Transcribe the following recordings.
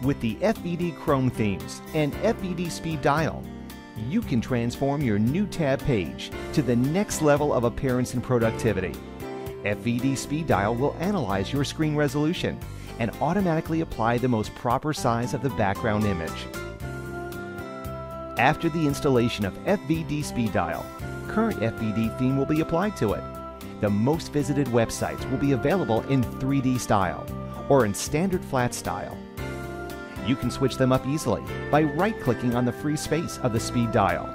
With the FVD Chrome themes and FVD Speed Dial, you can transform your new tab page to the next level of appearance and productivity. FVD Speed Dial will analyze your screen resolution and automatically apply the most proper size of the background image. After the installation of FVD Speed Dial, current FVD theme will be applied to it. The most visited websites will be available in 3D style or in standard flat style. You can switch them up easily by right-clicking on the free space of the speed dial.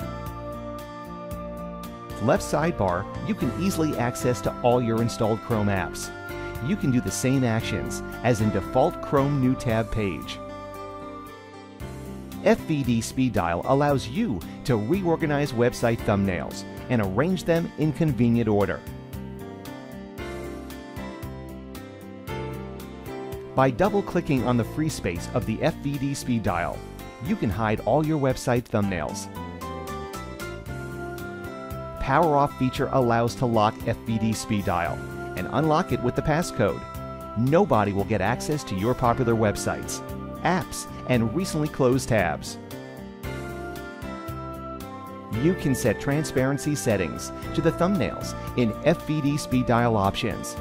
Left sidebar, you can easily access to all your installed Chrome apps. You can do the same actions as in default Chrome new tab page. FVD Speed Dial allows you to reorganize website thumbnails and arrange them in convenient order. By double-clicking on the free space of the FVD Speed Dial, you can hide all your website thumbnails. Power Off feature allows to lock FVD Speed Dial and unlock it with the passcode. Nobody will get access to your popular websites, apps, and recently closed tabs. You can set transparency settings to the thumbnails in FVD Speed Dial options.